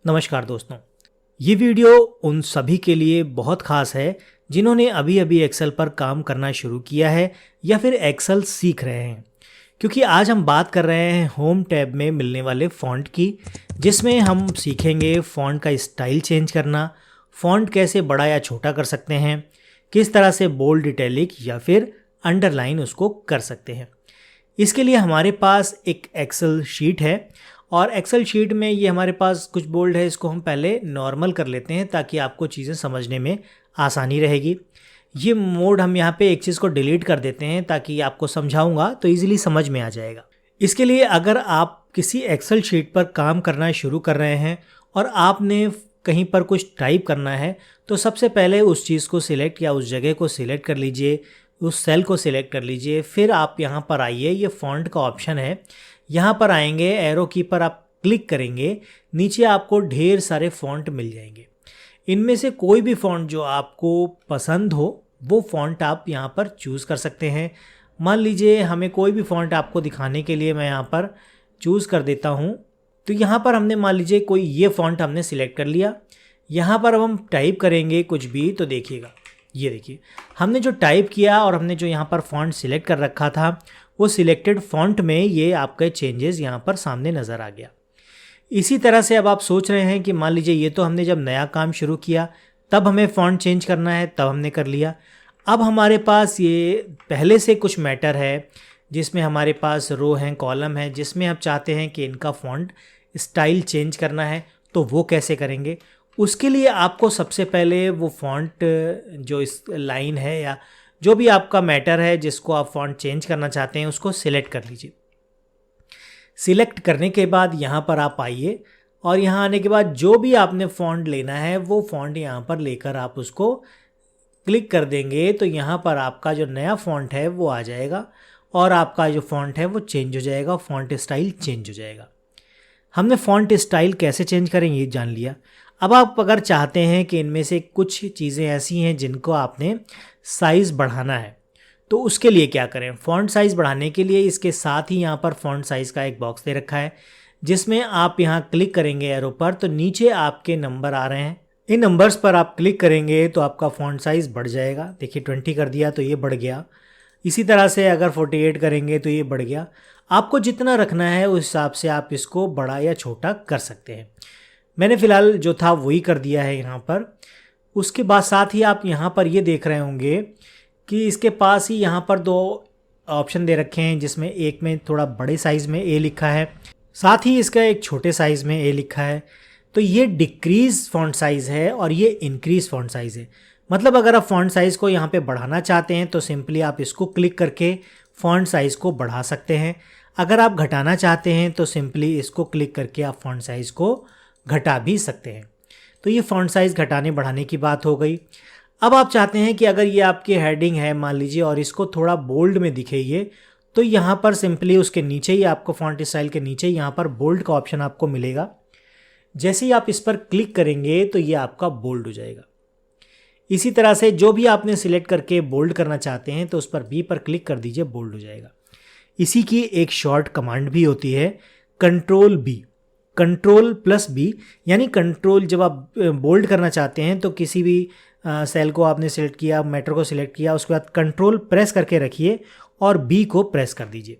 नमस्कार दोस्तों, ये वीडियो उन सभी के लिए बहुत ख़ास है जिन्होंने अभी अभी एक्सेल पर काम करना शुरू किया है या फिर एक्सेल सीख रहे हैं। क्योंकि आज हम बात कर रहे हैं होम टैब में मिलने वाले फ़ॉन्ट की, जिसमें हम सीखेंगे फ़ॉन्ट का स्टाइल चेंज करना, फ़ॉन्ट कैसे बड़ा या छोटा कर सकते हैं, किस तरह से बोल्ड, इटैलिक या फिर अंडरलाइन उसको कर सकते हैं। इसके लिए हमारे पास एक एक्सेल शीट है और एक्सेल शीट में ये हमारे पास कुछ बोल्ड है, इसको हम पहले नॉर्मल कर लेते हैं ताकि आपको चीज़ें समझने में आसानी रहेगी। ये मोड हम यहाँ पे एक चीज़ को डिलीट कर देते हैं ताकि आपको समझाऊंगा तो इजीली समझ में आ जाएगा। इसके लिए अगर आप किसी एक्सेल शीट पर काम करना शुरू कर रहे हैं और आपने कहीं पर कुछ टाइप करना है तो सबसे पहले उस चीज़ को सिलेक्ट या उस जगह को सिलेक्ट कर लीजिए, उस सेल को सिलेक्ट कर लीजिए। फिर आप यहाँ पर आइए, ये फ़ॉन्ट का ऑप्शन है, यहाँ पर आएंगे, एरो की पर आप क्लिक करेंगे, नीचे आपको ढेर सारे फ़ॉन्ट मिल जाएंगे। इनमें से कोई भी फ़ॉन्ट जो आपको पसंद हो वो फ़ॉन्ट आप यहाँ पर चूज़ कर सकते हैं। मान लीजिए हमें कोई भी फ़ॉन्ट आपको दिखाने के लिए मैं यहाँ पर चूज़ कर देता हूँ। तो यहाँ पर हमने मान लीजिए कोई ये फ़ॉन्ट हमने सिलेक्ट कर लिया। यहाँ पर अब हम टाइप करेंगे कुछ भी तो देखिएगा, ये देखिए हमने जो टाइप किया और हमने जो यहाँ पर फ़ॉन्ट सिलेक्ट कर रखा था वो सिलेक्टेड फ़ॉन्ट में ये आपके चेंजेस यहाँ पर सामने नज़र आ गया। इसी तरह से अब आप सोच रहे हैं कि मान लीजिए ये तो हमने जब नया काम शुरू किया तब हमें फ़ॉन्ट चेंज करना है, तब हमने कर लिया। अब हमारे पास ये पहले से कुछ मैटर है जिसमें हमारे पास रो हैं, कॉलम है, जिसमें आप चाहते हैं कि इनका फ़ॉन्ट स्टाइल चेंज करना है, तो वो कैसे करेंगे। उसके लिए आपको सबसे पहले वो फ़ॉन्ट जो इस लाइन है या जो भी आपका मैटर है जिसको आप फ़ॉन्ट चेंज करना चाहते हैं उसको सिलेक्ट कर लीजिए। सिलेक्ट करने के बाद यहाँ पर आप आइए और यहाँ आने के बाद जो भी आपने फ़ॉन्ट लेना है वो फ़ॉन्ट यहाँ पर लेकर आप उसको क्लिक कर देंगे तो यहाँ पर आपका जो नया फ़ॉन्ट है वो आ जाएगा और आपका जो फ़ॉन्ट है वो चेंज हो जाएगा, फ़ॉन्ट स्टाइल चेंज हो जाएगा। हमने फ़ॉन्ट स्टाइल कैसे चेंज करें ये जान लिया। अब आप अगर चाहते हैं कि इनमें से कुछ चीज़ें ऐसी हैं जिनको आपने साइज़ बढ़ाना है तो उसके लिए क्या करें। फ़ॉन्ट साइज़ बढ़ाने के लिए इसके साथ ही यहाँ पर फ़ॉन्ट साइज़ का एक बॉक्स दे रखा है जिसमें आप यहाँ क्लिक करेंगे एरो पर तो नीचे आपके नंबर आ रहे हैं। इन नंबर्स पर आप क्लिक करेंगे तो आपका फ़ॉन्ट साइज़ बढ़ जाएगा। देखिए 20 कर दिया तो ये बढ़ गया। इसी तरह से अगर 48 करेंगे तो ये बढ़ गया। आपको जितना रखना है उस हिसाब से आप इसको बड़ा या छोटा कर सकते हैं। मैंने फ़िलहाल जो था वही कर दिया है यहाँ पर। उसके बाद साथ ही आप यहाँ पर ये देख रहे होंगे कि इसके पास ही यहाँ पर दो ऑप्शन दे रखे हैं जिसमें एक में थोड़ा बड़े साइज़ में ए लिखा है, साथ ही इसका एक छोटे साइज़ में ए लिखा है। तो ये डिक्रीज़ फ़ॉन्ट साइज़ है और ये इंक्रीज़ फ़ॉन्ट साइज़ है। मतलब अगर आप फ़ॉन्ट साइज़ को यहाँ पे बढ़ाना चाहते हैं तो सिंपली आप इसको क्लिक करके फ़ॉन्ट साइज़ को बढ़ा सकते हैं। अगर आप घटाना चाहते हैं तो सिंपली इसको क्लिक करके आप फ़ॉन्ट साइज़ को घटा भी सकते हैं। तो ये फ़ॉन्ट साइज़ घटाने बढ़ाने की बात हो गई। अब आप चाहते हैं कि अगर ये आपकी हेडिंग है मान लीजिए और इसको थोड़ा बोल्ड में दिखे ये, तो यहाँ पर सिंपली उसके नीचे ही आपको फ़ॉन्ट स्टाइल के नीचे ही यहाँ पर बोल्ड का ऑप्शन आपको मिलेगा। जैसे ही आप इस पर क्लिक करेंगे तो ये आपका बोल्ड हो जाएगा। इसी तरह से जो भी आपने सिलेक्ट करके बोल्ड करना चाहते हैं तो उस पर बी पर क्लिक कर दीजिए, बोल्ड हो जाएगा। इसी की एक शॉर्ट कमांड भी होती है control B, control plus B, यानी कंट्रोल जब आप बोल्ड करना चाहते हैं तो किसी भी सेल को आपने सिलेक्ट किया, मैटर को सिलेक्ट किया, उसके बाद कंट्रोल प्रेस करके रखिए और बी को प्रेस कर दीजिए।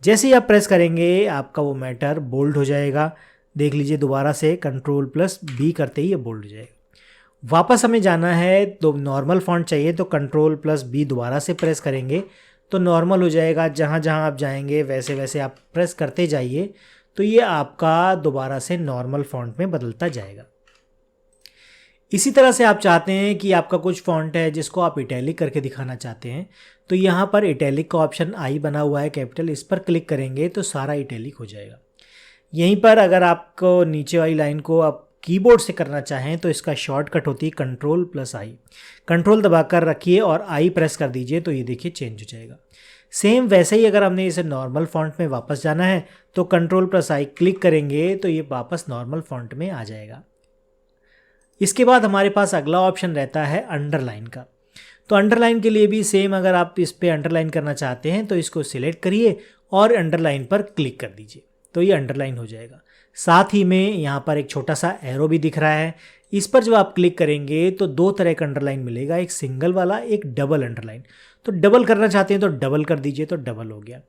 जैसे ही आप प्रेस करेंगे आपका वो मैटर बोल्ड हो जाएगा। देख लीजिए दोबारा से कंट्रोल प्लस बी करते ही ये बोल्ड हो जाएगा। वापस हमें जाना है तो नॉर्मल फ़ॉन्ट चाहिए तो कंट्रोल प्लस बी दोबारा से प्रेस करेंगे तो नॉर्मल हो जाएगा। जहाँ जहाँ आप जाएंगे वैसे वैसे आप प्रेस करते जाइए तो ये आपका दोबारा से नॉर्मल फ़ॉन्ट में बदलता जाएगा। इसी तरह से आप चाहते हैं कि आपका कुछ फ़ॉन्ट है जिसको आप इटैलिक करके दिखाना चाहते हैं तो यहाँ पर इटैलिक का ऑप्शन आई बना हुआ है कैपिटल, इस पर क्लिक करेंगे तो सारा इटैलिक हो जाएगा। यहीं पर अगर आपको नीचे वाली लाइन को आप कीबोर्ड से करना चाहें तो इसका शॉर्टकट होती है कंट्रोल प्लस आई। कंट्रोल दबाकर रखिए और आई प्रेस कर दीजिए तो ये देखिए चेंज हो जाएगा। सेम वैसे ही अगर हमने इसे नॉर्मल फ़ॉन्ट में वापस जाना है तो कंट्रोल प्लस आई क्लिक करेंगे तो ये वापस नॉर्मल फ़ॉन्ट में आ जाएगा। इसके बाद हमारे पास अगला ऑप्शन रहता है अंडरलाइन का। तो अंडरलाइन के लिए भी सेम, अगर आप इस पर अंडरलाइन करना चाहते हैं तो इसको सिलेक्ट करिए और अंडरलाइन पर क्लिक कर दीजिए। तो ये अंडरलाइन हो जाएगा। साथ ही में यहाँ पर एक छोटा सा एरो भी दिख रहा है, इस पर जब आप क्लिक करेंगे तो दो तरह का अंडरलाइन मिलेगा, एक सिंगल वाला, एक डबल अंडरलाइन। तो डबल करना चाहते हैं तो डबल कर दीजिए, तो डबल हो गया।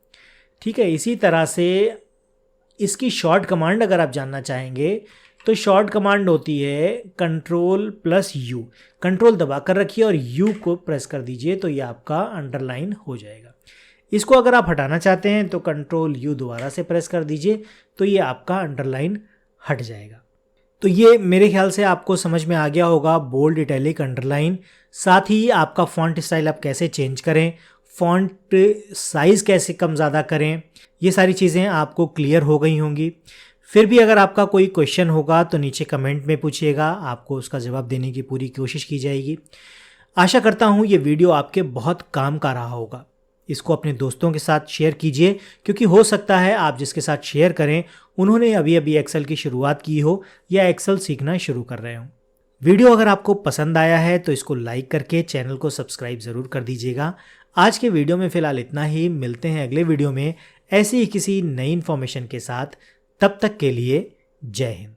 ठीक है, इसी तरह से इसकी शॉर्ट कमांड अगर आप जानना चाहेंगे तो शॉर्ट कमांड होती है Ctrl+U। कंट्रोल दबा कर रखिए और U को प्रेस कर दीजिए, तो ये आपका अंडरलाइन हो जाएगा। इसको अगर आप हटाना चाहते हैं तो Ctrl+U दोबारा से प्रेस कर दीजिए, तो ये आपका अंडरलाइन हट जाएगा। तो ये मेरे ख्याल से आपको समझ में आ गया होगा, बोल्ड, इटैलिक, अंडरलाइन। साथ ही आपका फॉन्ट स्टाइल आप कैसे चेंज करें, फॉन्ट साइज़ कैसे कम ज़्यादा करें, ये सारी चीज़ें आपको क्लियर हो गई होंगी। फिर भी अगर आपका कोई क्वेश्चन होगा तो नीचे कमेंट में पूछिएगा, आपको उसका जवाब देने की पूरी कोशिश की जाएगी। आशा करता हूँ ये वीडियो आपके बहुत काम का रहा होगा। इसको अपने दोस्तों के साथ शेयर कीजिए, क्योंकि हो सकता है आप जिसके साथ शेयर करें उन्होंने अभी अभी एक्सेल की शुरुआत की हो या एक्सेल सीखना शुरू कर रहे हों। वीडियो अगर आपको पसंद आया है तो इसको लाइक करके चैनल को सब्सक्राइब ज़रूर कर दीजिएगा। आज के वीडियो में फ़िलहाल इतना ही, मिलते हैं अगले वीडियो में ऐसी ही किसी नई इन्फॉर्मेशन के साथ। तब तक के लिए जय हिंद।